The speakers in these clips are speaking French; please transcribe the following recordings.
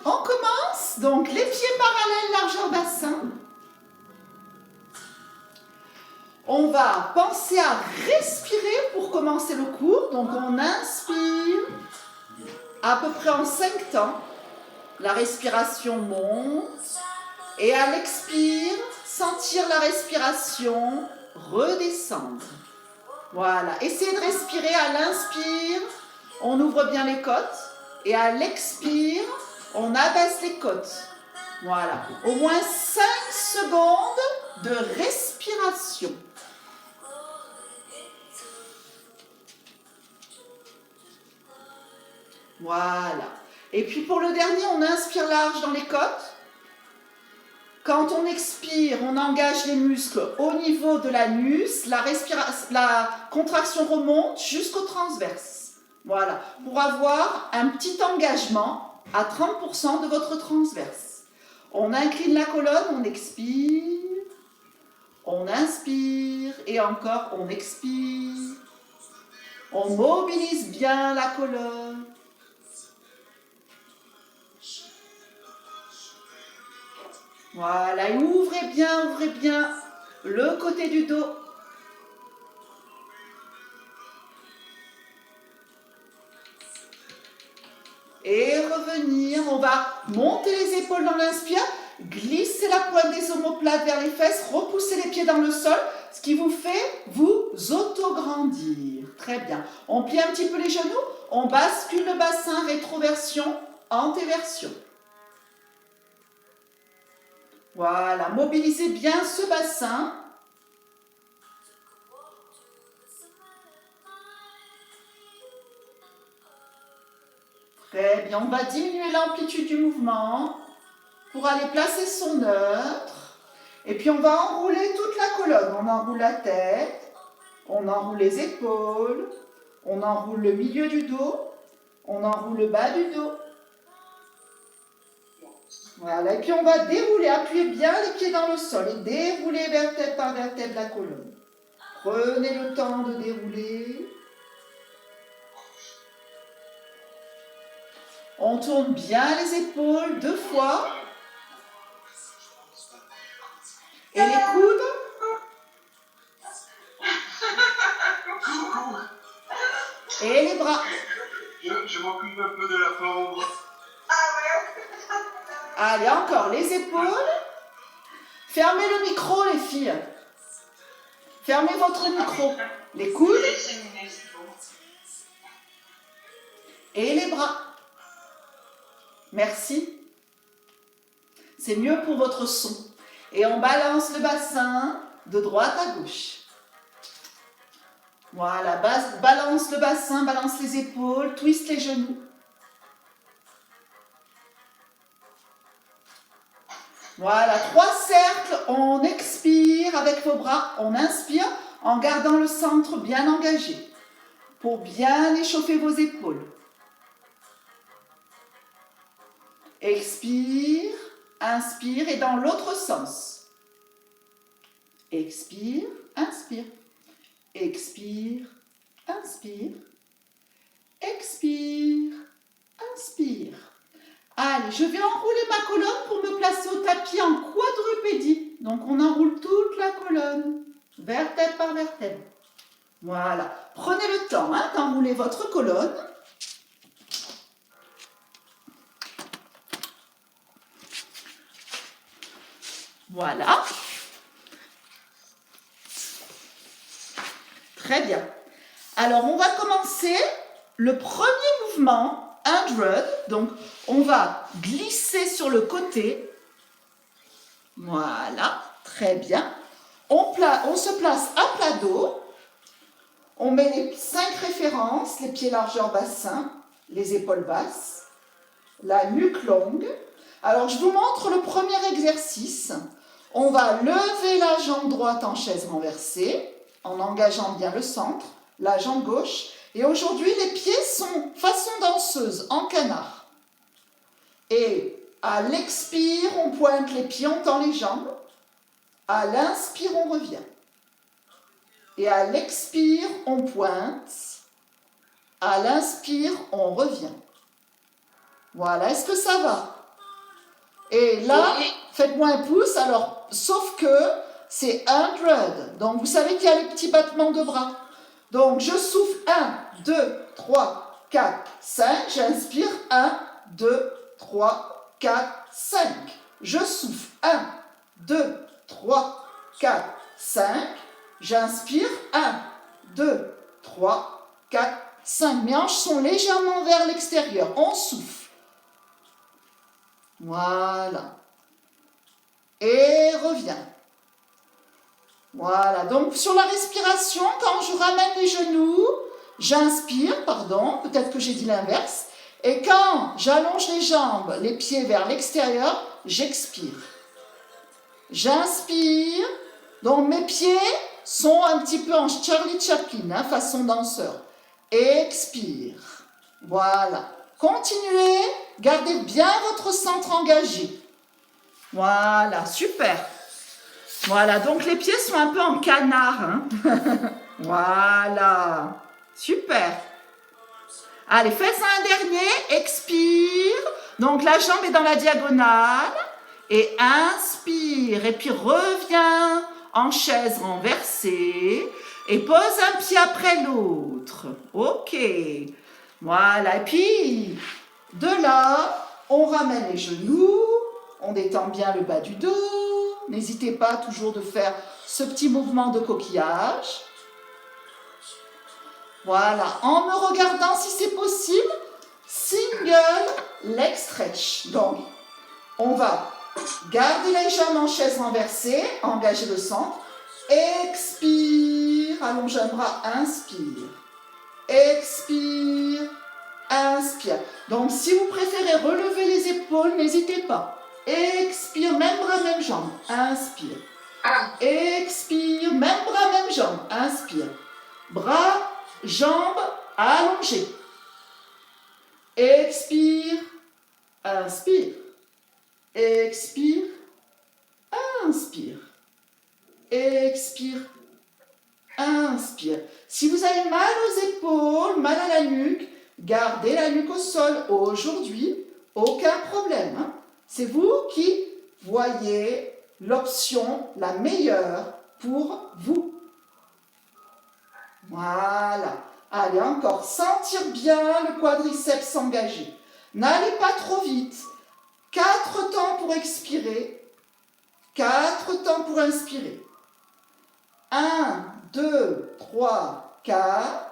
on commence. Donc, les pieds parallèles, largeur bassin. On va penser à respirer pour commencer le cours. Donc, on inspire à peu près en 5 temps. La respiration monte. Et à l'expire, sentir la respiration redescendre. Voilà. Essayez de respirer à l'inspire. On ouvre bien les côtes. Et à l'expire, on abaisse les côtes. Voilà. Au moins 5 secondes de respiration. Voilà. Et puis pour le dernier, on inspire large dans les côtes. Quand on expire, on engage les muscles au niveau de l'anus. La contraction remonte jusqu'au transverse. Voilà. Pour avoir un petit engagement à 30% de votre transverse. On incline la colonne, on expire. On inspire. Et encore, on expire. On mobilise bien la colonne. Voilà, et ouvrez bien le côté du dos. Et revenir, on va monter les épaules dans l'inspire, glisser la pointe des omoplates vers les fesses, repousser les pieds dans le sol, ce qui vous fait vous autograndir. Très bien. On plie un petit peu les genoux, on bascule le bassin, rétroversion, antéversion. Voilà, mobilisez bien ce bassin. Très bien, on va diminuer l'amplitude du mouvement pour aller placer son neutre. Et puis on va enrouler toute la colonne. On enroule la tête, on enroule les épaules, on enroule le milieu du dos, on enroule le bas du dos. Voilà, et puis on va dérouler, appuyez bien les pieds dans le sol et dérouler vertèbre par vertèbre la colonne. Prenez le temps de dérouler. On tourne bien les épaules 2 fois. Et les coudes. Et les bras. Je m'occupe un peu de la forme. Allez, encore les épaules. Fermez le micro, les filles. Fermez votre micro. Les coudes. Et les bras. Merci. C'est mieux pour votre son. Et on balance le bassin de droite à gauche. Voilà, balance le bassin, balance les épaules, twist les genoux. Voilà, 3 cercles, on expire avec vos bras, on inspire en gardant le centre bien engagé pour bien échauffer vos épaules. Expire, inspire et dans l'autre sens. Expire, inspire. Expire, inspire. Expire, inspire. Allez, je vais enrouler ma colonne pour me placer au tapis en quadrupédie. Donc, on enroule toute la colonne, vertèbre par vertèbre. Voilà. Prenez le temps d'enrouler votre colonne. Voilà. Très bien. Alors, on va commencer le premier mouvement, 100. Donc, on va glisser sur le côté. Voilà, très bien. On se place à plat dos. On met les 5 références, les pieds largeur bassin, les épaules basses, la nuque longue. Alors, je vous montre le premier exercice. On va lever la jambe droite en chaise renversée, en engageant bien le centre, la jambe gauche. Et aujourd'hui, les pieds sont façon danseuse, en canard. Et à l'expire, on pointe les pieds, on tend les jambes. À l'inspire, on revient. Et à l'expire, on pointe. À l'inspire, on revient. Voilà, est-ce que ça va? Et là, faites-moi un pouce, alors, sauf que c'est 100. Donc, vous savez qu'il y a les petits battements de bras. Donc, je souffle 1, 2, 3, 4, 5. J'inspire 1, 2, 3, 4, 5. Je souffle 1, 2, 3, 4, 5. J'inspire 1, 2, 3, 4, 5. Mes hanches sont légèrement vers l'extérieur. On souffle. Voilà. Et reviens. Voilà. Donc, sur la respiration, quand je ramène les genoux, j'inspire, pardon, peut-être que j'ai dit l'inverse. Et quand j'allonge les jambes, les pieds vers l'extérieur, j'expire. J'inspire. Donc, mes pieds sont un petit peu en Charlie Chaplin, hein, façon danseur. Expire. Voilà. Continuez. Gardez bien votre centre engagé. Voilà, super. Voilà, donc les pieds sont un peu en canard. Hein. Voilà, super. Allez, faites un dernier, expire. Donc la jambe est dans la diagonale. Et inspire. Et puis reviens en chaise renversée. Et pose un pied après l'autre. Ok. Voilà, et puis de là, on ramène les genoux. On détend bien le bas du dos. N'hésitez pas toujours de faire ce petit mouvement de coquillage. Voilà, en me regardant si c'est possible, single leg stretch. Donc, on va garder les jambes en chaise renversée, engager le centre. Expire, allonge un bras, inspire. Expire, inspire. Donc, si vous préférez relever les épaules, n'hésitez pas. Expire, même bras, même jambe. Inspire. Expire, même bras, même jambe. Inspire. Bras, jambes allongées. Expire. Inspire. Expire. Inspire. Expire. Inspire. Si vous avez mal aux épaules, mal à la nuque, gardez la nuque au sol. Aujourd'hui, aucun problème. Hein. C'est vous qui voyez l'option la meilleure pour vous. Voilà. Allez, encore. Sentir bien le quadriceps s'engager. N'allez pas trop vite. 4 temps pour expirer. 4 temps pour inspirer. 1, 2, 3, 4.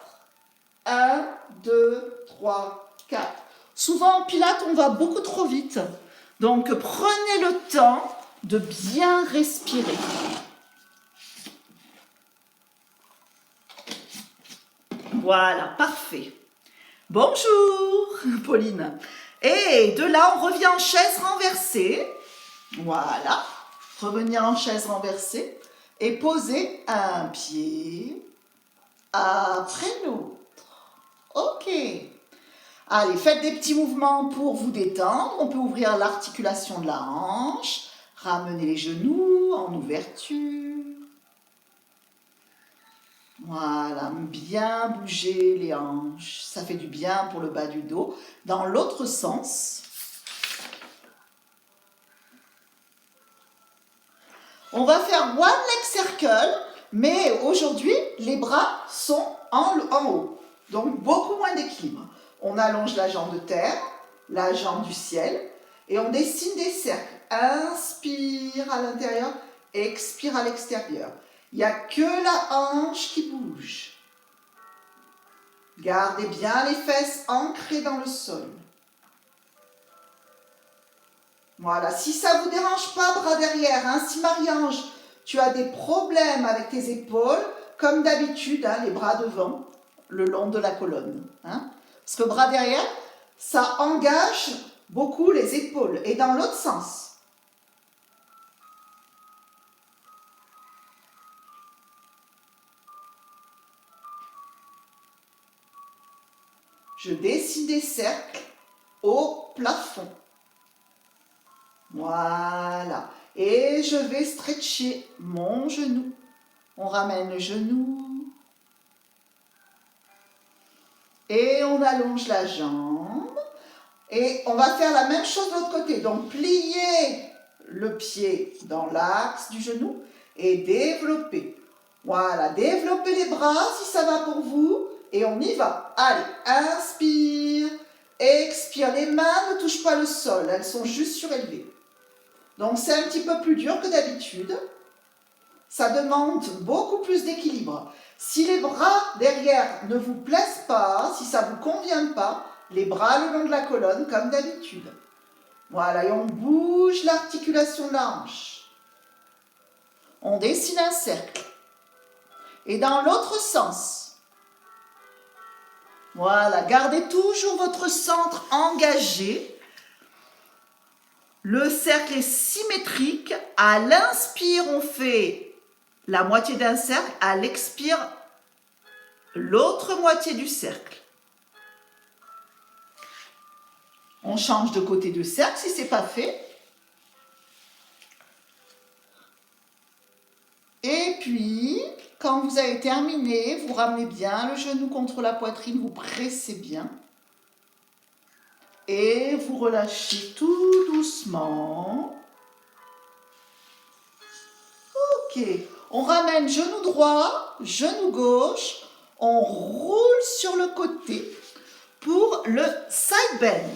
1, 2, 3, 4. Souvent en pilates, on va beaucoup trop vite. Donc, prenez le temps de bien respirer. Voilà, parfait. Bonjour, Pauline. Et de là, on revient en chaise renversée. Voilà. Revenir en chaise renversée. Et poser un pied après l'autre. Ok. Allez, faites des petits mouvements pour vous détendre. On peut ouvrir l'articulation de la hanche. Ramener les genoux en ouverture. Voilà, bien bouger les hanches. Ça fait du bien pour le bas du dos. Dans l'autre sens. On va faire one leg circle, mais aujourd'hui, les bras sont en haut. Donc, beaucoup moins d'équilibre. On allonge la jambe de terre, la jambe du ciel, et on dessine des cercles. Inspire à l'intérieur, expire à l'extérieur. Il n'y a que la hanche qui bouge. Gardez bien les fesses ancrées dans le sol. Voilà, si ça ne vous dérange pas, bras derrière, hein, si Marie-Ange, tu as des problèmes avec tes épaules, comme d'habitude, hein, les bras devant, le long de la colonne. Hein, parce que bras derrière, ça engage beaucoup les épaules. Et dans l'autre sens. Je dessine des cercles au plafond. Voilà. Et je vais stretcher mon genou. On ramène le genou. Et on allonge la jambe. Et on va faire la même chose de l'autre côté. Donc, plier le pied dans l'axe du genou et développer. Voilà, développez les bras si ça va pour vous. Et on y va. Allez, inspire, expire. Les mains ne touchent pas le sol, elles sont juste surélevées. Donc, c'est un petit peu plus dur que d'habitude. Ça demande beaucoup plus d'équilibre. Si les bras derrière ne vous plaisent pas, si ça ne vous convient pas, les bras le long de la colonne comme d'habitude. Voilà, et on bouge l'articulation de la hanche. On dessine un cercle. Et dans l'autre sens. Voilà, gardez toujours votre centre engagé. Le cercle est symétrique. À l'inspire, on fait la moitié d'un cercle. À l'expire, l'autre moitié du cercle. On change de côté de cercle si ce n'est pas fait. Et puis, quand vous avez terminé, vous ramenez bien le genou contre la poitrine, vous pressez bien. Et vous relâchez tout doucement. Ok. On ramène genou droit, genou gauche. On roule sur le côté pour le side bend.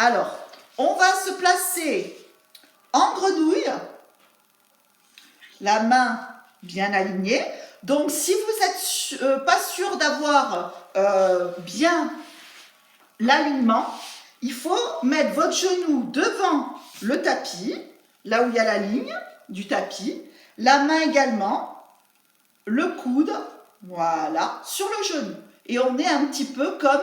Alors, on va se placer en grenouille. La main bien alignée. Donc, si vous n'êtes pas sûr d'avoir bien l'alignement, il faut mettre votre genou devant le tapis, là où il y a la ligne du tapis, la main également, le coude, voilà, sur le genou. Et on est un petit peu comme,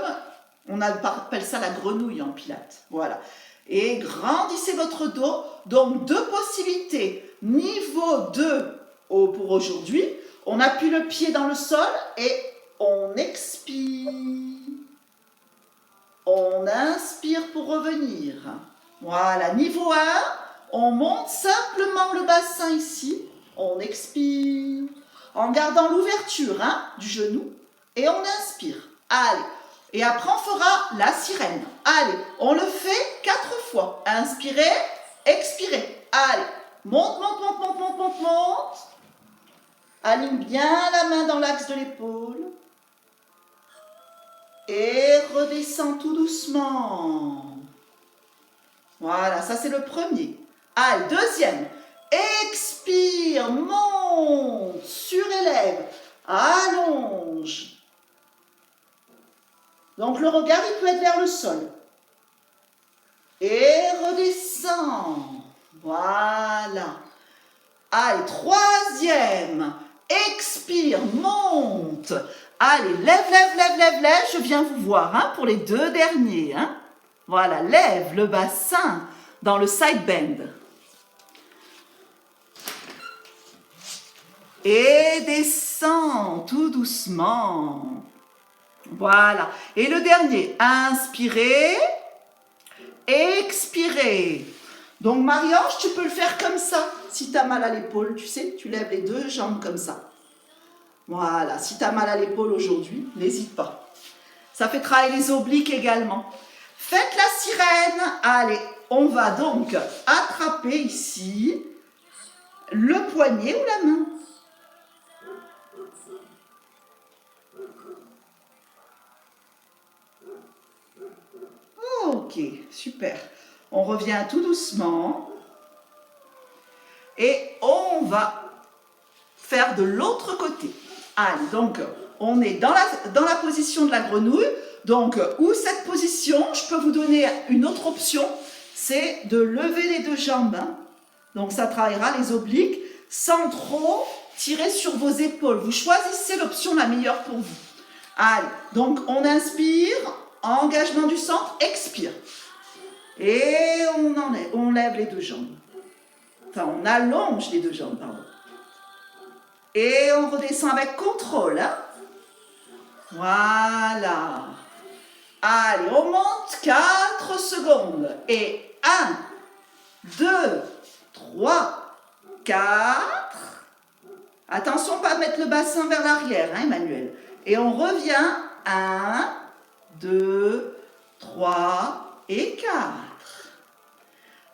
on appelle ça la grenouille en pilates, voilà. Et grandissez votre dos. Donc, deux possibilités. Niveau 2 pour aujourd'hui. On appuie le pied dans le sol et on expire. On inspire pour revenir. Voilà, niveau 1, on monte simplement le bassin ici. On expire en gardant l'ouverture du genou et on inspire. Allez. Et après, on fera la sirène. Allez, on le fait 4 fois. Inspirez, expirez. Allez, monte, monte, monte, monte, monte, monte, monte. Aligne bien la main dans l'axe de l'épaule. Et redescend tout doucement. Voilà, ça c'est le premier. Allez, deuxième. Expire, monte, surélève, allonge. Donc le regard, il peut être vers le sol. Et redescend. Voilà. Allez, troisième. Expire, monte. Allez, lève, lève, lève, lève, lève. Je viens vous voir pour les deux derniers. Voilà, lève le bassin dans le side bend. Et descend tout doucement. Voilà. Et le dernier, inspirez, expirez. Donc Marie-Ange, tu peux le faire comme ça. Si tu as mal à l'épaule, tu sais, tu lèves les deux jambes comme ça. Voilà. Si tu as mal à l'épaule aujourd'hui, n'hésite pas. Ça fait travailler les obliques également. Faites la sirène. Allez, on va donc attraper ici le poignet ou la main. Ok, super. On revient tout doucement. Et on va faire de l'autre côté. Allez, donc, on est dans la position de la grenouille. Donc, ou cette position, je peux vous donner une autre option, c'est de lever les deux jambes. Donc, ça travaillera les obliques sans trop tirer sur vos épaules. Vous choisissez l'option la meilleure pour vous. Allez, donc, on inspire, engagement du centre, expire. Et on lève les deux jambes. Enfin, on allonge les deux jambes, pardon. Et on redescend avec contrôle. Voilà. Allez, on monte 4 secondes. Et 1, 2, 3, 4. Attention, pas mettre le bassin vers l'arrière, Emmanuel. Et on revient. 1, 2, 3, et 4.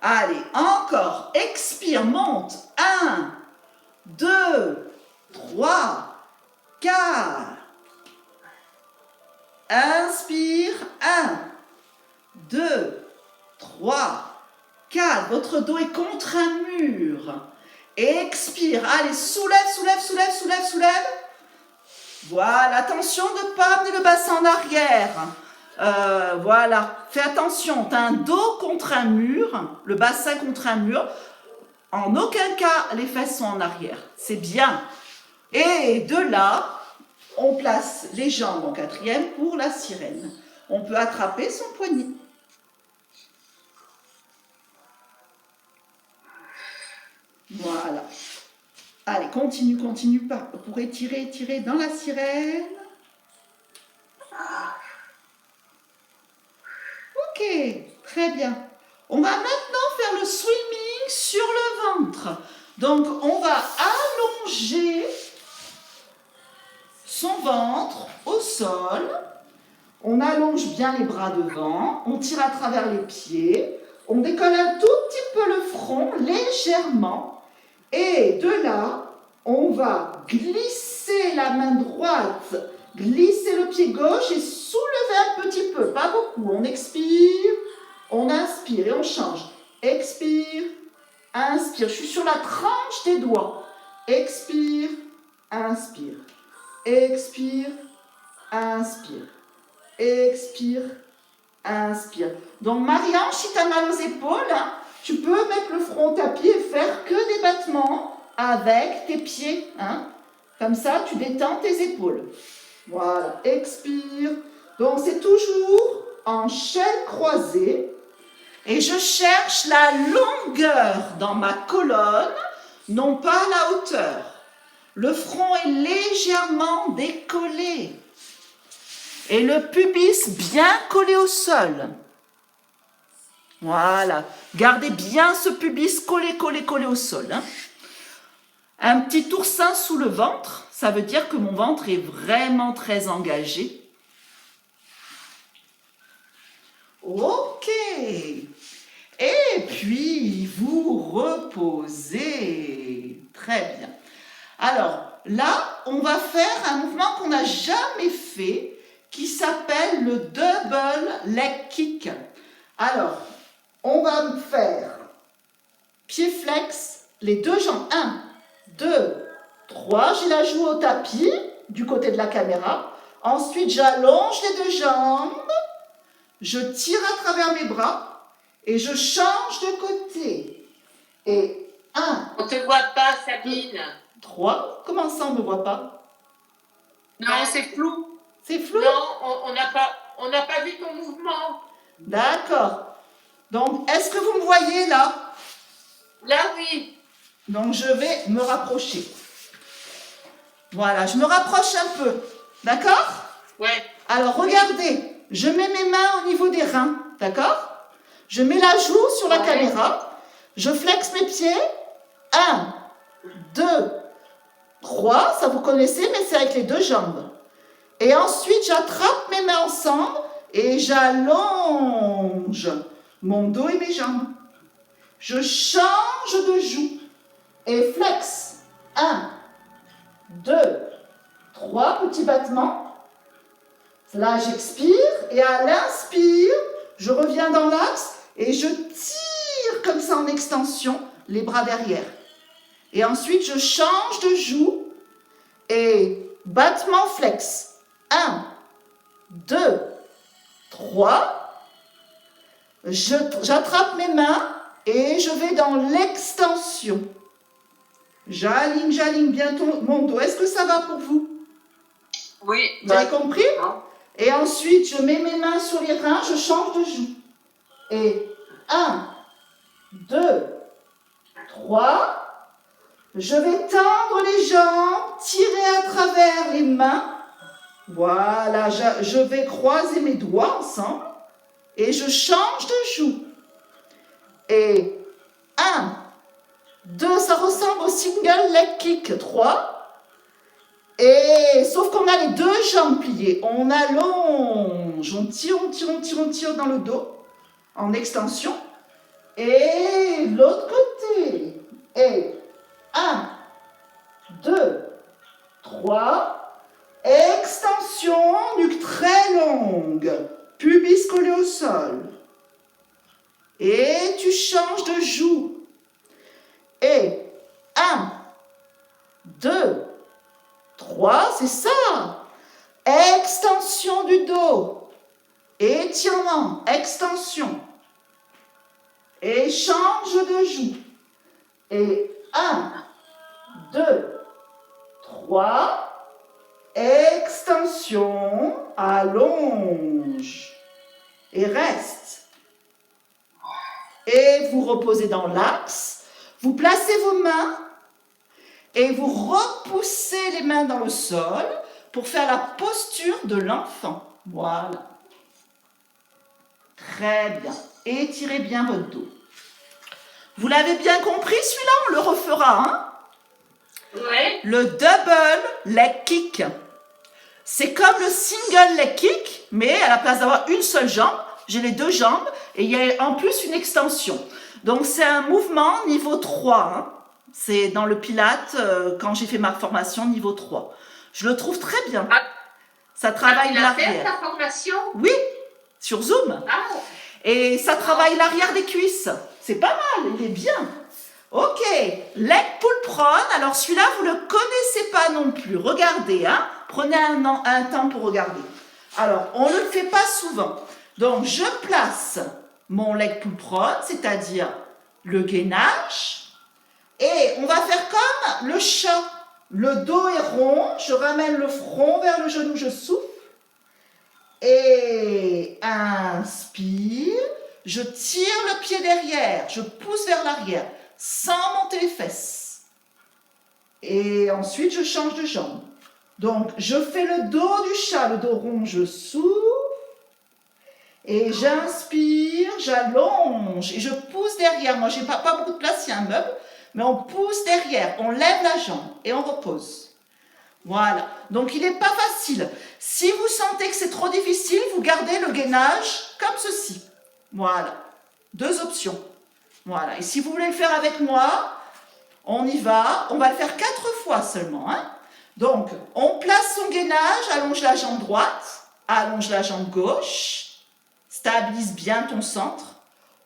Allez, encore. Expire, monte. 1, 2, 3, 4. Inspire. 1, 2, 3, 4. Votre dos est contre un mur. Expire. Allez, soulève, soulève, soulève, soulève, soulève. Voilà, attention de ne pas amener le bassin en arrière. Voilà, fais attention, tu as un dos contre un mur, le bassin contre un mur. En aucun cas, les fesses sont en arrière. C'est bien. Et de là, on place les jambes en quatrième pour la sirène. On peut attraper son poignet. Voilà. Allez, continue, continue pour étirer, étirer dans la sirène. Ok, très bien. On va maintenant faire le swimming sur le ventre. Donc, on va allonger son ventre au sol. On allonge bien les bras devant. On tire à travers les pieds. On décolle un tout petit peu le front, légèrement. Et de là, on va glisser la main droite, glisser le pied gauche et soulever un petit peu, pas beaucoup. On expire, on inspire et on change. Expire, inspire. Je suis sur la tranche des doigts. Expire, inspire. Expire, inspire. Expire, inspire. Donc, Marie-Ange, si tu as mal aux épaules, tu peux mettre le front au tapis et faire que des battements avec tes pieds. Comme ça, tu détends tes épaules. Voilà, expire. Donc, c'est toujours en chaîne croisée. Et je cherche la longueur dans ma colonne, non pas la hauteur. Le front est légèrement décollé. Et le pubis bien collé au sol. Voilà. Gardez bien ce pubis collé, collé, collé au sol. Un petit oursin sous le ventre, ça veut dire que mon ventre est vraiment très engagé. Ok. Et puis, vous reposez. Très bien. Alors, là, on va faire un mouvement qu'on n'a jamais fait, qui s'appelle le double leg kick. Alors, on va faire pied flex, les deux jambes. 1, 2, 3. J'ai la joue au tapis, du côté de la caméra. Ensuite, j'allonge les deux jambes. Je tire à travers mes bras et je change de côté. Et 1. On ne te voit pas, Sabine. 3. Comment ça, on ne me voit pas? Non, c'est flou. C'est flou? Non, on n'a pas vu ton mouvement. D'accord. Donc, est-ce que vous me voyez là? Là, oui. Donc, je vais me rapprocher. Voilà, je me rapproche un peu. D'accord? Ouais. Alors, regardez. Je mets mes mains au niveau des reins. D'accord? Je mets la joue sur la caméra. Je flexe mes pieds. 1, 2, 3. Ça, vous connaissez, mais c'est avec les deux jambes. Et ensuite, j'attrape mes mains ensemble et j'allonge mon dos et mes jambes. Je change de joue et flex. 1, 2, 3, petits battements. Là, j'expire et à l'inspire, je reviens dans l'axe et je tire comme ça en extension les bras derrière. Et ensuite, je change de joue et battement flex. 1, 2, 3. J'attrape mes mains et je vais dans l'extension. J'aligne bien mon dos. Est-ce que ça va pour vous? Oui. Vous avez compris? Non. Et ensuite, je mets mes mains sur les reins, je change de joue. Et 1, 2, 3. Je vais tendre les jambes, tirer à travers les mains. Voilà, je vais croiser mes doigts ensemble et je change de joue. Et 1, 2, ça ressemble au single leg kick. 3. Et sauf qu'on a les deux jambes pliées. On allonge, on tire dans le dos. en extension. Et l'autre côté. Et 1, 2, 3. Extension, nuque très longue. Pubis collé au sol. Et tu changes de joue. Et 1, 2, 3, c'est ça. Extension du dos. Étirement, extension. Et change de joue. Et 1, 2, 3. Extension, allonge. Et reste. Et vous reposez dans l'axe. Vous placez vos mains et vous repoussez les mains dans le sol pour faire la posture de l'enfant. Voilà. Très bien. Étirez bien votre dos. Vous l'avez bien compris celui-là? On le refera, hein? Ouais. Le double leg kick. C'est comme le single leg kick, mais à la place d'avoir une seule jambe, j'ai les deux jambes et il y a en plus une extension. Donc c'est un mouvement niveau 3. Hein. C'est dans le Pilates quand j'ai fait ma formation niveau 3. Je le trouve très bien. Ça travaille l'arrière. Tu as fait ta formation? Oui, sur Zoom. Ah. Et ça travaille l'arrière des cuisses. C'est pas mal, il est bien. Ok, leg pull prone. Alors celui-là, vous ne le connaissez pas non plus. Regardez, hein. Prenez un temps pour regarder. Alors, on ne le fait pas souvent. Donc, je place mon leg pull prone, c'est-à-dire le gainage. Et on va faire comme le chat. Le dos est rond, je ramène le front vers le genou, je souffle. Et inspire, je tire le pied derrière, je pousse vers l'arrière, sans monter les fesses. Et ensuite, je change de jambe. Donc, je fais le dos du chat, le dos rond, je souffle. Et j'inspire, j'allonge et je pousse derrière. Moi, je n'ai pas beaucoup de place, il y a un meuble, mais on pousse derrière, on lève la jambe et on repose. Voilà. Donc, il n'est pas facile. Si vous sentez que c'est trop difficile, vous gardez le gainage comme ceci. Voilà. Deux options. Voilà. Et si vous voulez le faire avec moi, on y va. On va le faire 4 fois seulement. Hein. Donc, on place son gainage, allonge la jambe droite, allonge la jambe gauche. Stabilise bien ton centre.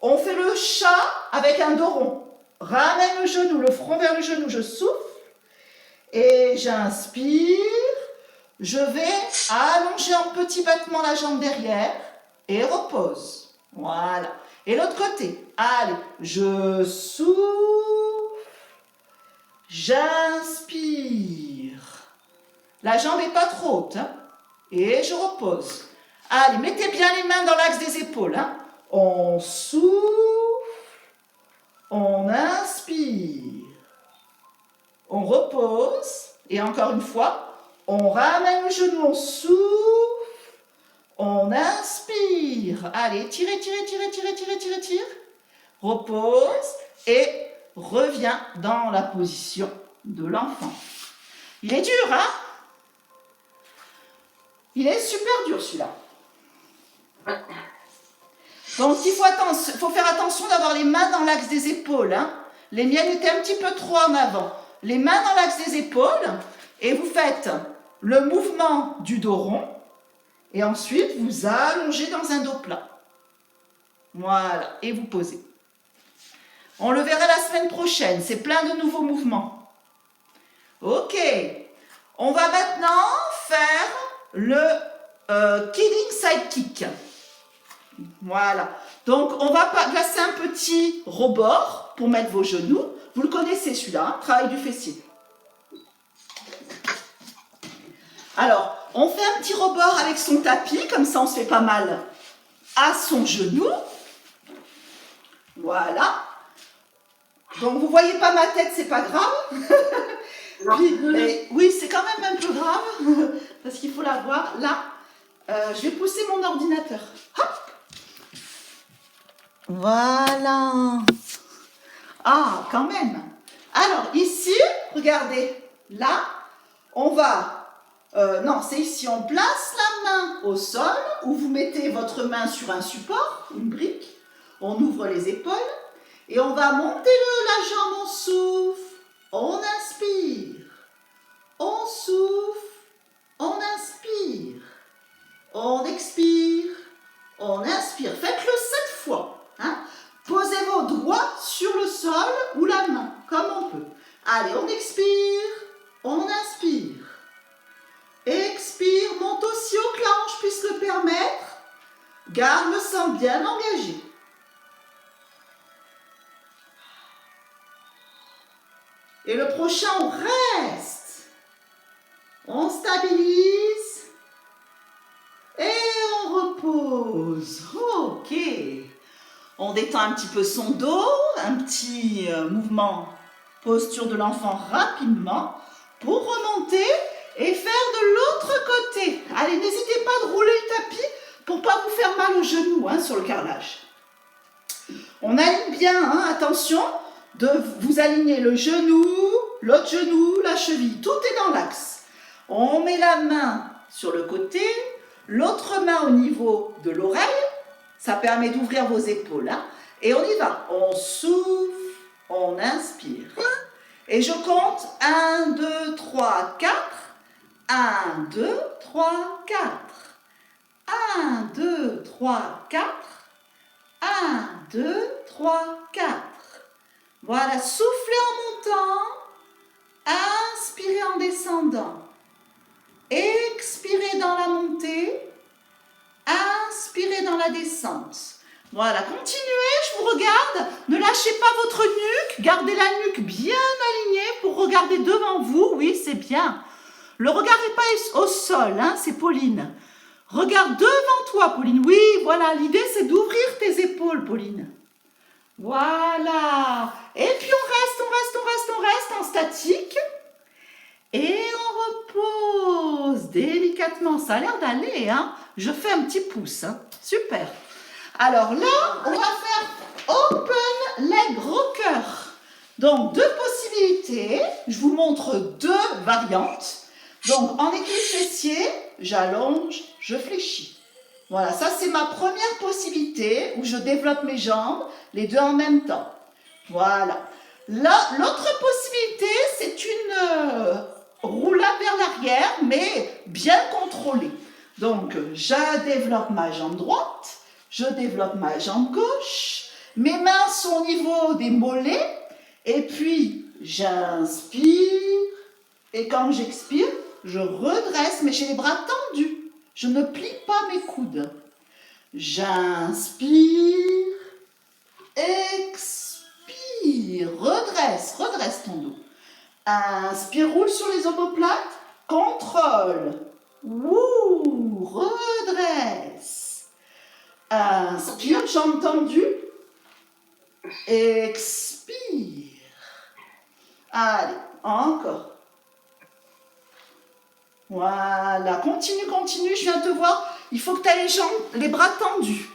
On fait le chat avec un dos rond. Ramène le genou, le front vers le genou, je souffle. Et j'inspire. Je vais allonger en petit battement la jambe derrière et repose. Voilà. Et l'autre côté. Allez, je souffle. J'inspire. La jambe n'est pas trop haute. Hein, et je repose. Allez, mettez bien les mains dans l'axe des épaules. Hein. On souffle, on inspire, on repose. Et encore une fois, on ramène le genou, on souffle, on inspire. Allez, tirez, tirez, tirez, tirez, tirez, tirez, tirez. Repose et reviens dans la position de l'enfant. Il est dur, hein? Il est super dur celui-là. Donc il faut faire attention d'avoir les mains dans l'axe des épaules. Hein. Les miennes étaient un petit peu trop en avant. Les mains dans l'axe des épaules et vous faites le mouvement du dos rond et ensuite vous allongez dans un dos plat. Voilà, et vous posez. On le verra la semaine prochaine, c'est plein de nouveaux mouvements. Ok, on va maintenant faire le killing side kick. Voilà. Donc, on va placer un petit rebord pour mettre vos genoux. Vous le connaissez celui-là, hein, travail du fessier. Alors, on fait un petit rebord avec son tapis, comme ça on se fait pas mal à son genou. Voilà. Donc, vous voyez pas ma tête, c'est pas grave. Puis, oui, c'est quand même un peu grave, parce qu'il faut la voir. Là, je vais pousser mon ordinateur. Hop. Voilà. Ah, quand même. Alors, ici, regardez. Là, on va... non, c'est ici. On place la main au sol, ou vous mettez votre main sur un support, une brique. On ouvre les épaules et on va monter la jambe, on souffle, on inspire, on souffle, on inspire, on expire, on inspire. Faites-le 7 fois. Hein. Posez vos doigts sur le sol ou la main, comme on peut. Allez, on expire, on inspire. Expire, monte aussi haut que la hanche puisse le permettre. Garde le sang bien engagé. Et le prochain, on reste. On stabilise. Et on repose. Ok. On détend un petit peu son dos. Un petit mouvement, posture de l'enfant rapidement pour remonter et faire de l'autre côté. Allez, n'hésitez pas de rouler le tapis pour ne pas vous faire mal au genou sur le carrelage. On aligne bien, attention, de vous aligner le genou, l'autre genou, la cheville. Tout est dans l'axe. On met la main sur le côté, l'autre main au niveau de l'oreille. Ça permet d'ouvrir vos épaules. Et on y va. On souffle, on inspire. Et je compte 1, 2, 3, 4. 1, 2, 3, 4. 1, 2, 3, 4. 1, 2, 3, 4. Voilà, soufflez en montant. Inspirez en descendant. Expirez dans la montée. Inspirez dans la descente. Voilà, continuez, je vous regarde. Ne lâchez pas votre nuque. Gardez la nuque bien alignée pour regarder devant vous. Oui, c'est bien. Le regard n'est pas au sol, c'est Pauline. Regarde devant toi, Pauline. Oui, voilà, l'idée c'est d'ouvrir tes épaules, Pauline. Voilà. Et puis on reste en statique. Et on repose délicatement. Ça a l'air d'aller, Je fais un petit pouce, Super. Alors là, on va faire open leg rocker. Donc, 2 possibilités. Je vous montre 2 variantes. Donc, en équilibre fessier, j'allonge, je fléchis. Voilà, ça c'est ma première possibilité où je développe mes jambes, les 2 en même temps. Voilà. L'autre possibilité, c'est une roulade vers l'arrière, mais bien contrôlée. Donc, je développe ma jambe droite, je développe ma jambe gauche, mes mains sont au niveau des mollets, et puis j'inspire, et quand j'expire, je redresse, mais j'ai les bras tendus. Je ne plie pas mes coudes. J'inspire, expire, redresse ton dos. Inspire, roule sur les omoplates, contrôle. Ouh, redresse. Inspire, jambes tendues. Expire. Allez, encore. Voilà, continue, je viens te voir. Il faut que tu aies les bras tendus.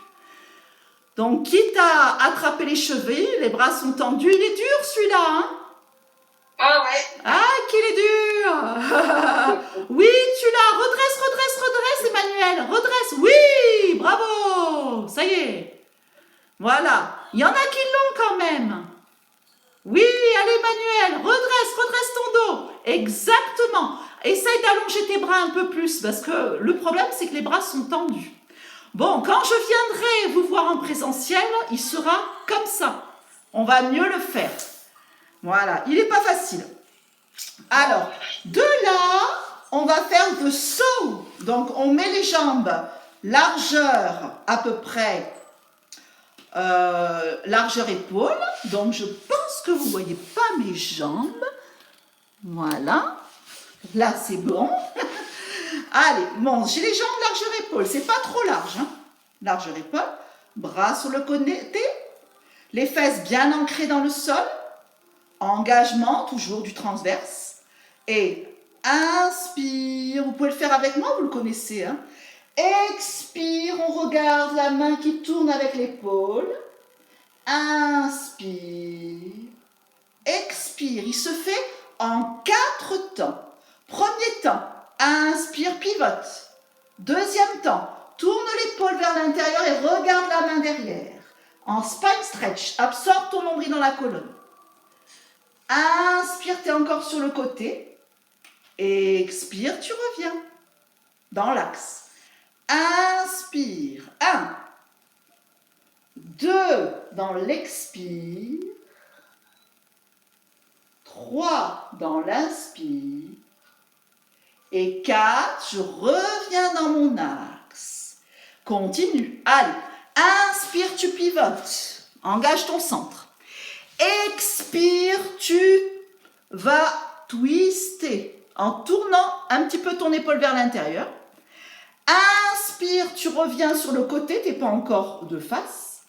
Donc, quitte à attraper les chevilles, les bras sont tendus. Il est dur celui-là, Ah ouais. Ah, qu'il est dur. Oui, tu l'as. Redresse, Emmanuel. Redresse. Oui, bravo. Ça y est. Voilà. Il y en a qui l'ont quand même. Oui, allez, Emmanuel. Redresse ton dos. Exactement. Essaye d'allonger tes bras un peu plus parce que le problème, c'est que les bras sont tendus. Bon, quand je viendrai vous voir en présentiel, il sera comme ça. On va mieux le faire. Voilà, il n'est pas facile. Alors, de là, on va faire de saut. Donc, on met les jambes largeur à peu près largeur épaule. Donc, je pense que vous ne voyez pas mes jambes. Voilà. Là, c'est bon. Allez, bon, j'ai les jambes largeur épaule. C'est pas trop large. Largeur épaule. Bras sur le côté. Les fesses bien ancrées dans le sol. Engagement, toujours du transverse. Et inspire. Vous pouvez le faire avec moi, vous le connaissez. Expire, on regarde la main qui tourne avec l'épaule. Inspire. Expire. Il se fait en 4 temps. Premier temps, inspire, pivote. Deuxième temps, tourne l'épaule vers l'intérieur et regarde la main derrière. en spine stretch. Absorbe ton nombril dans la colonne. Inspire, tu es encore sur le côté. Expire, tu reviens dans l'axe. Inspire. 1, 2, dans l'expire. 3, dans l'inspire. Et 4, je reviens dans mon axe. Continue. Allez, inspire, tu pivotes. Engage ton centre. Expire, tu vas twister en tournant un petit peu ton épaule vers l'intérieur. Inspire, tu reviens sur le côté, tu n'es pas encore de face.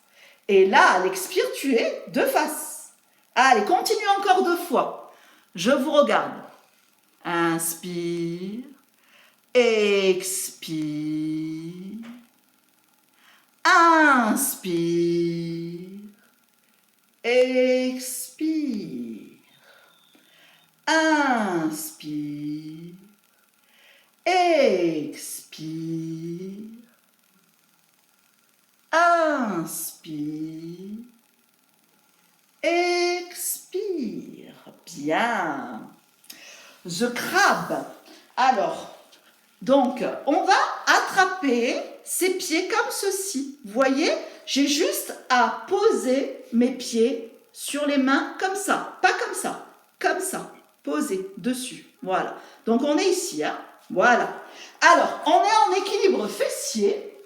Et là, à l'expire, tu es de face. Allez, continue encore 2 fois. Je vous regarde. Inspire, expire, inspire, expire, inspire, expire, inspire, expire. Bien. The crab. Alors, donc, on va attraper ses pieds comme ceci. Vous voyez, j'ai juste à poser mes pieds sur les mains comme ça. Pas comme ça, comme ça. Poser dessus. Voilà. Donc, on est ici. Hein. Voilà. Alors, on est en équilibre fessier.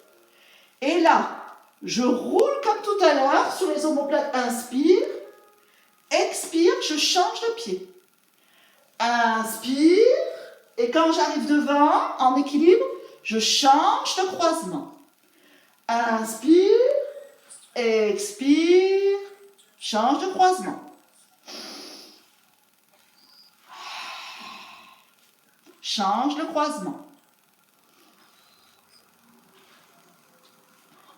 Et là, je roule comme tout à l'heure sur les omoplates. Inspire. Expire, je change de pied. Inspire, et quand j'arrive devant, en équilibre, je change de croisement. Inspire, expire, change de croisement. Change de croisement.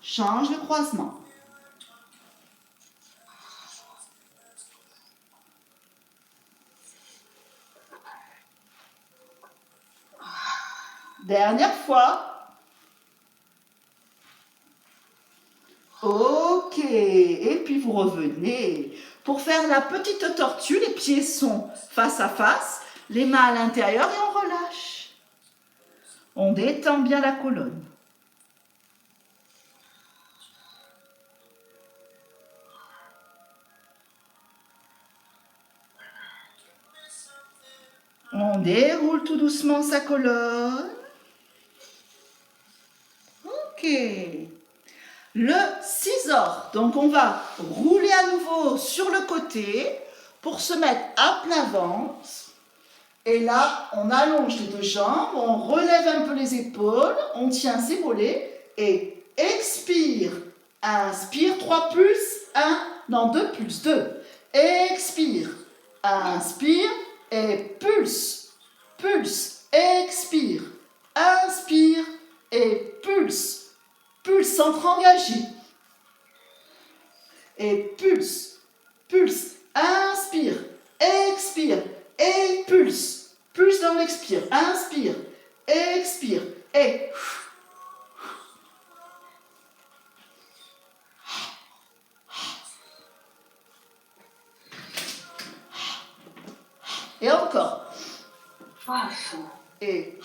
Change de croisement. Dernière fois. Ok. Et puis vous revenez. Pour faire la petite tortue, les pieds sont face à face, les mains à l'intérieur et on relâche. On détend bien la colonne. On déroule tout doucement sa colonne. Ok. Le scissor. Donc, on va rouler à nouveau sur le côté pour se mettre à plat ventre. Et là, on allonge les 2 jambes, on relève un peu les épaules, on tient ses mollets et expire. Inspire, 3 pulses, 1, non, 2 pulses, 2. Expire. Inspire et pulse. Pulse. Expire. Inspire et pulse. Pulse, centre engagé. Et pulse, pulse, inspire, expire, et pulse. Pulse dans l'expire, inspire, expire, et... Et encore. Et...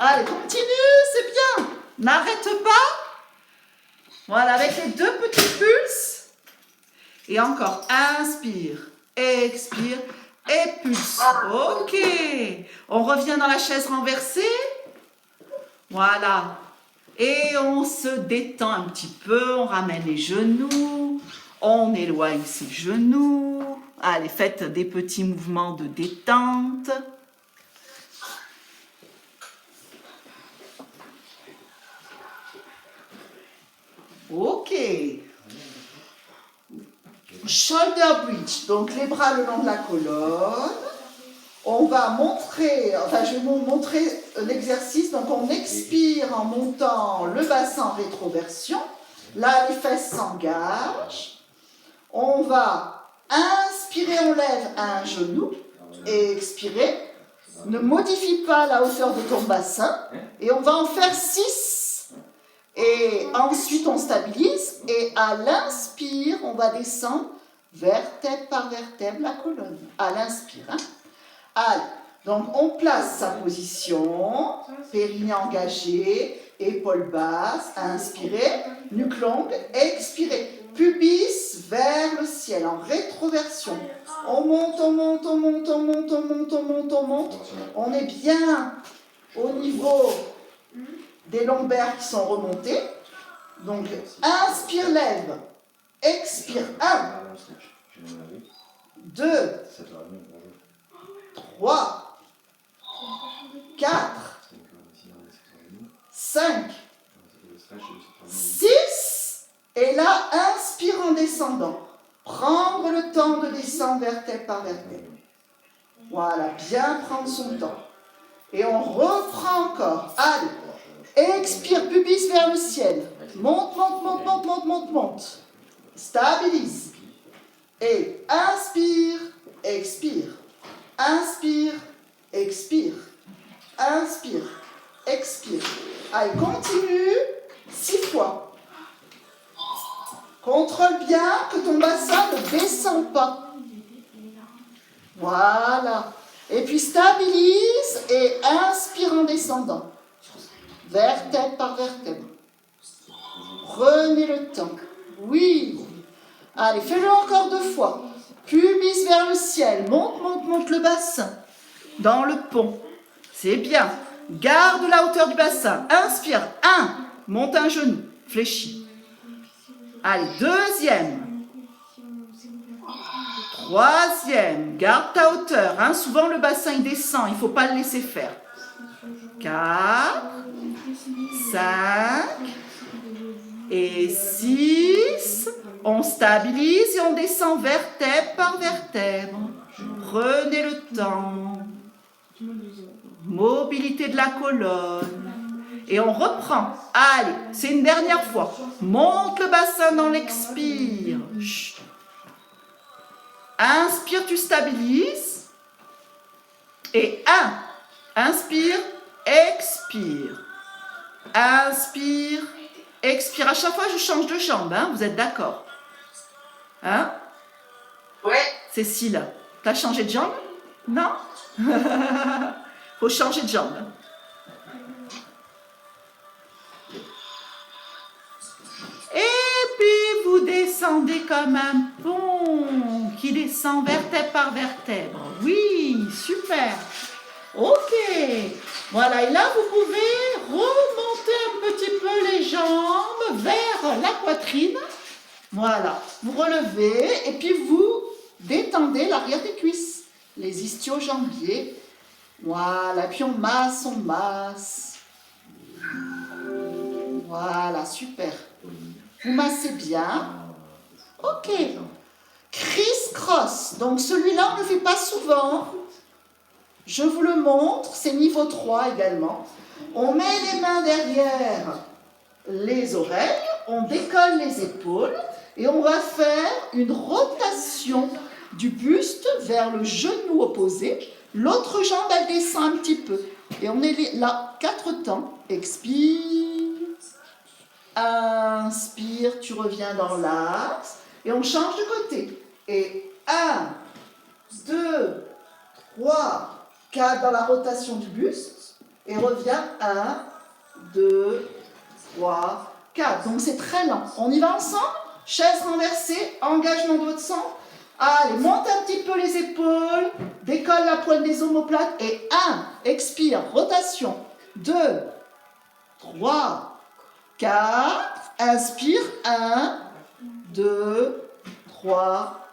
Allez, continue, c'est bien. N'arrête pas. Voilà, avec les 2 petits pulses. Et encore, inspire, expire et pulse. Ok. On revient dans la chaise renversée. Voilà. Et on se détend un petit peu. On ramène les genoux. On éloigne ses genoux. Allez, faites des petits mouvements de détente. Ok. Shoulder bridge, donc les bras le long de la colonne. On va montrer, enfin je vais vous montrer l'exercice. Donc on expire en montant le bassin en rétroversion. Là les fesses s'engagent. On va inspirer, on lève un genou et expirer. Ne modifie pas la hauteur de ton bassin. Et on va en faire 6. Et ensuite, on stabilise. Et à l'inspire, on va descendre vertèbre par vertèbre la colonne. À l'inspire. Hein. Allez. Donc, on place sa position. Périnée engagé. Épaules basses. Inspirez. Nuque longue. Expirez. Pubis vers le ciel en rétroversion. On monte, on monte, on monte, on monte, on monte, on monte, on monte. On est bien au niveau des lombaires qui sont remontés. Donc, inspire, lève. Expire. 1, 2, 3, 4, 5, 6. Et là, inspire en descendant. Prendre le temps de descendre vertèbre par vertèbre. Voilà, bien prendre son temps. Et on reprend encore. Allez. Expire, pubis vers le ciel. Monte, monte, monte, monte, monte, monte, monte. Stabilise. Et inspire, expire. Inspire, expire. Inspire, expire. Allez, continue 6 fois. Contrôle bien que ton bassin ne descend pas. Voilà. Et puis stabilise et inspire en descendant. Vertèbre par vertèbre. Prenez le temps. Oui. Allez, fais-le encore 2 fois. Pubis vers le ciel. Monte, monte, monte le bassin. Dans le pont. C'est bien. Garde la hauteur du bassin. Inspire. 1. Monte un genou. Fléchis. Allez, 2e. 3e. Garde ta hauteur. Hein. Souvent, le bassin, il descend. Il ne faut pas le laisser faire. 4. 5 et 6. On stabilise et on descend vertèbre par vertèbre. Prenez le temps. Mobilité de la colonne. Et on reprend. Allez, c'est une dernière fois. Monte le bassin dans l'expire. Inspire, tu stabilises. Et 1. Inspire, expire. Inspire, expire. À chaque fois, je change de jambe. Hein, vous êtes d'accord? Hein? Ouais. Cécile, t'as changé de jambe? Non? Faut changer de jambe. Et puis, vous descendez comme un pont qui descend vertèbre par vertèbre. Oui, super. Ok. Voilà, et là, vous pouvez remonter un petit peu les jambes vers la poitrine. Voilà, vous relevez et puis vous détendez l'arrière des cuisses, les ischio-jambiers. Voilà, puis on masse, on masse. Voilà, super. Vous massez bien. Ok. Criss-cross. Donc celui-là, on ne le fait pas souvent. Je vous le montre, c'est niveau 3 également. On met les mains derrière les oreilles, on décolle les épaules et on va faire une rotation du buste vers le genou opposé. L'autre jambe, elle descend un petit peu. Et on est là, 4 temps. Expire. Inspire, tu reviens dans l'axe. Et on change de côté. Et 1, 2, 3, 4 dans la rotation du buste. Et reviens 1, 2, 3, 4. Donc c'est très lent. On y va ensemble. Chaise renversée, engagement de votre centre. Allez, monte un petit peu les épaules, décolle la pointe des omoplates et 1, expire, rotation, 2, 3, 4, inspire, 1, 2, 3,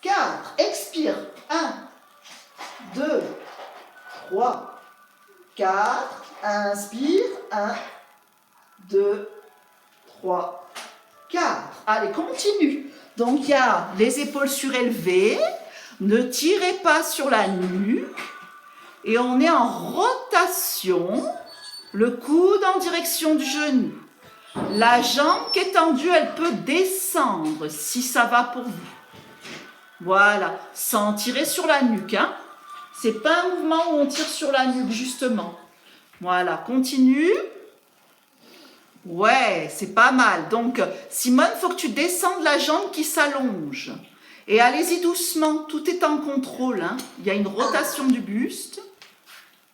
4, expire, 1, 2, 3, 4, inspire, 1, 2, 3, 4. Allez, continue. Donc, il y a les épaules surélevées. Ne tirez pas sur la nuque. Et on est en rotation. Le coude en direction du genou. La jambe qui est tendue, elle peut descendre si ça va pour vous. Voilà. Sans tirer sur la nuque. Hein. Ce n'est pas un mouvement où on tire sur la nuque, justement. Voilà. Continue. Ouais, c'est pas mal. Donc, Simone, il faut que tu descendes la jambe qui s'allonge. Et allez-y doucement, tout est en contrôle. Hein. Il y a une rotation du buste.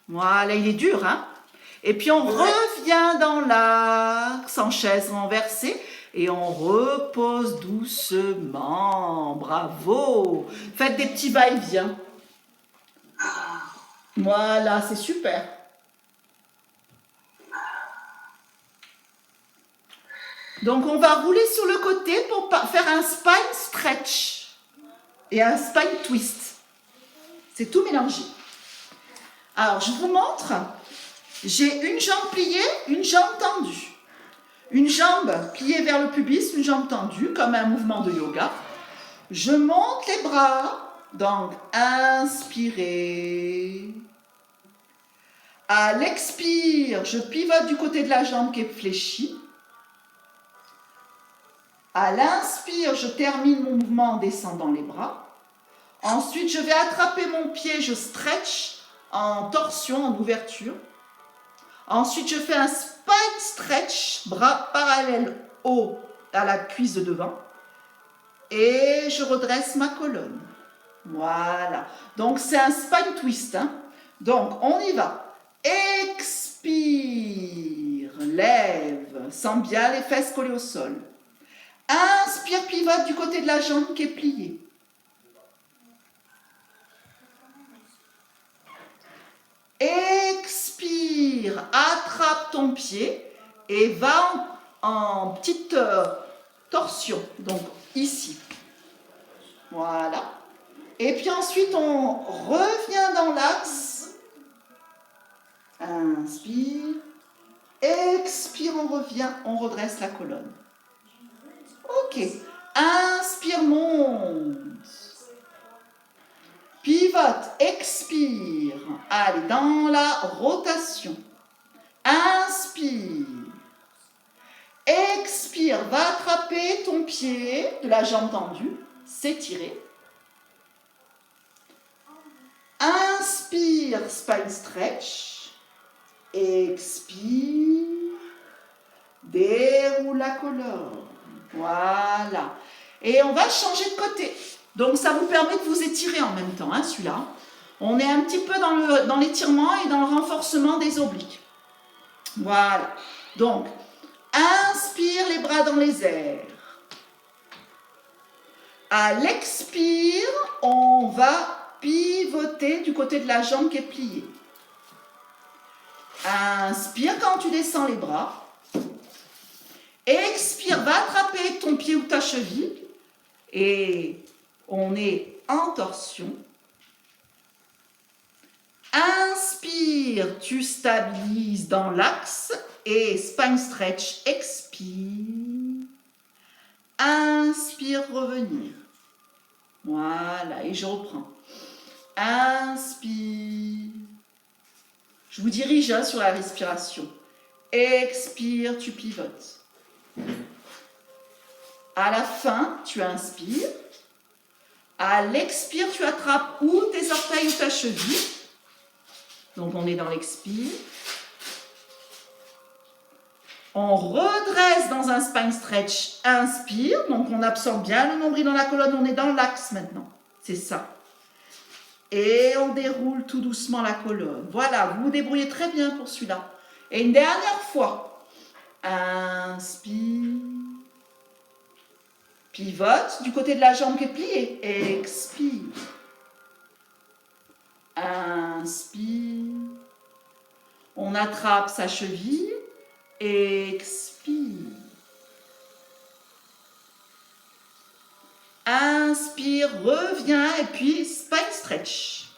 Voilà, il est dur. Hein. Et puis, on revient dans l'axe en chaise renversée. Et on repose doucement. Bravo. Faites des petits va-et-vient. Voilà, c'est super. Donc, on va rouler sur le côté pour faire un spine stretch et un spine twist. C'est tout mélangé. Alors, je vous montre. J'ai une jambe pliée, une jambe tendue. Une jambe pliée vers le pubis, une jambe tendue, comme un mouvement de yoga. Je monte les bras. Donc, inspirez. À l'expire, je pivote du côté de la jambe qui est fléchie. À l'inspire, je termine mon mouvement en descendant les bras. Ensuite, je vais attraper mon pied, je stretch en torsion, en ouverture. Ensuite, je fais un spine stretch, bras parallèles haut à la cuisse de devant. Et je redresse ma colonne. Voilà. Donc, c'est un spine twist. Hein. Donc, on y va. Expire, lève, sens bien les fesses collées au sol. Inspire, pivote du côté de la jambe qui est pliée. Expire, attrape ton pied et va en petite torsion, donc ici. Voilà. Et puis ensuite, on revient dans l'axe. Inspire. Expire, on revient, on redresse la colonne. Ok. Inspire, monte. Pivote, expire. Allez, dans la rotation. Inspire. Expire, va attraper ton pied de la jambe tendue, s'étirer. Inspire, spine stretch. Expire. Déroule la colonne. Voilà. Et on va changer de côté. Donc, ça vous permet de vous étirer en même temps, hein, celui-là. On est un petit peu dans l'étirement et dans le renforcement des obliques. Voilà. Donc, inspire les bras dans les airs. À l'expire, on va pivoter du côté de la jambe qui est pliée. Inspire quand tu descends les bras. Expire, va attraper ton pied ou ta cheville. Et on est en torsion. Inspire, tu stabilises dans l'axe. Et spine stretch, expire. Inspire, revenir. Voilà, et je reprends. Inspire. Je vous dirige hein, sur la respiration. Expire, tu pivotes. À la fin, tu inspires. À l'expire, tu attrapes ou tes orteils ou ta cheville. Donc, on est dans l'expire. On redresse dans un spine stretch. Inspire. Donc, on absorbe bien le nombril dans la colonne. On est dans l'axe maintenant. C'est ça. Et on déroule tout doucement la colonne. Voilà, vous vous débrouillez très bien pour celui-là. Et une dernière fois. Inspire. Pivote du côté de la jambe qui est pliée. Expire. Inspire. On attrape sa cheville. Expire. Inspire, reviens et puis spine stretch.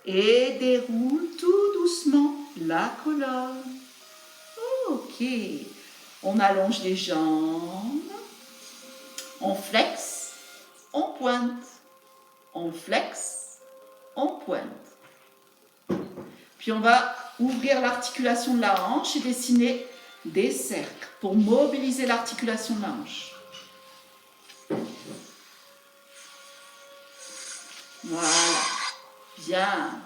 Et déroule tout doucement la colonne. Ok. On allonge les jambes. On flexe. On pointe. On flexe. On pointe. Puis on va ouvrir l'articulation de la hanche et dessiner des cercles pour mobiliser l'articulation de la hanche. Voilà. Bien.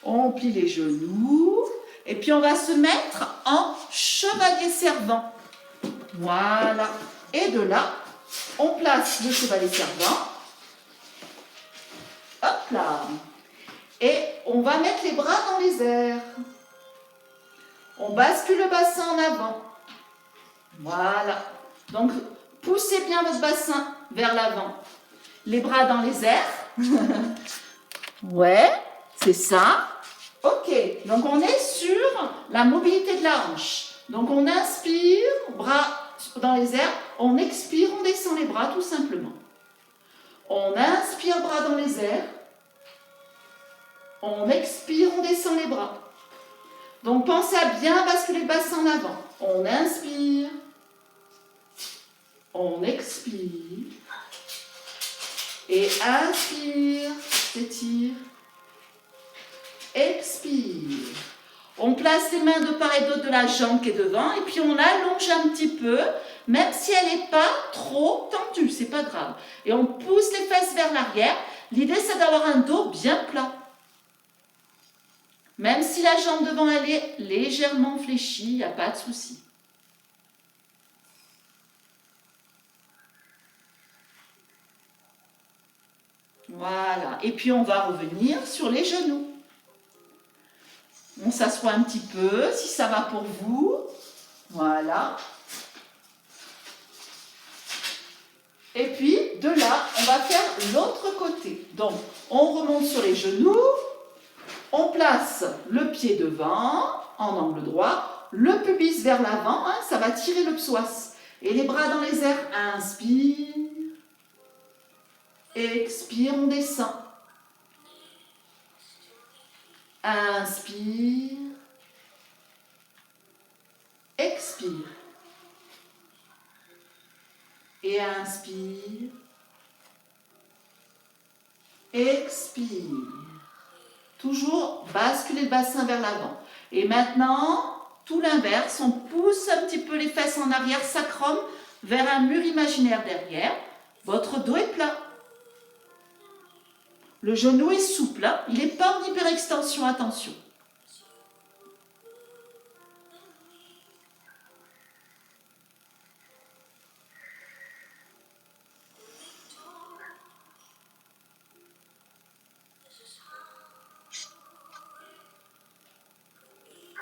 On plie les genoux. Et puis on va se mettre en chevalier servant. Voilà. Et de là, on place le chevalier servant. Hop là. Et on va mettre les bras dans les airs. On bascule le bassin en avant. Voilà. Donc, poussez bien votre bassin vers l'avant. Les bras dans les airs. Ouais, c'est ça. Ok, donc on est sur la mobilité de la hanche. Donc on inspire, bras dans les airs. On expire, on descend les bras tout simplement. On inspire, bras dans les airs. On expire, on descend les bras. Donc pensez à bien basculer le bassin en avant. On inspire. On expire. Et inspire, s'étire. Expire. On place les mains de part et d'autre de la jambe qui est devant et puis on allonge un petit peu, même si elle n'est pas trop tendue, c'est pas grave. Et on pousse les fesses vers l'arrière. L'idée c'est d'avoir un dos bien plat. Même si la jambe devant elle est légèrement fléchie, il n'y a pas de souci. Voilà. Et puis on va revenir sur les genoux. On s'assoit un petit peu, si ça va pour vous. Voilà. Et puis, de là, on va faire l'autre côté. Donc, on remonte sur les genoux. On place le pied devant, en angle droit. Le pubis vers l'avant, hein, ça va tirer le psoas. Et les bras dans les airs. Inspire. Expire, on descend. Inspire. Expire. Et inspire. Expire. Toujours basculer le bassin vers l'avant. Et maintenant, tout l'inverse. On pousse un petit peu les fesses en arrière, sacrum, vers un mur imaginaire derrière. Votre dos est plat. Le genou est souple, hein? Il n'est pas en hyperextension, attention.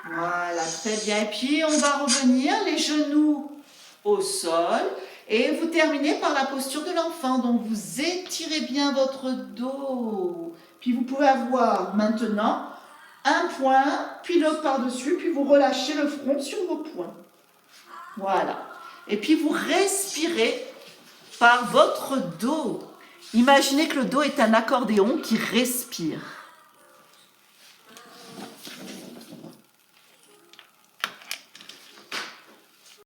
Voilà, très bien. Et puis, on va revenir les genoux au sol. Et vous terminez par la posture de l'enfant. Donc, vous étirez bien votre dos. Puis, vous pouvez avoir maintenant un point, puis l'autre par-dessus. Puis, vous relâchez le front sur vos poings. Voilà. Et puis, vous respirez par votre dos. Imaginez que le dos est un accordéon qui respire.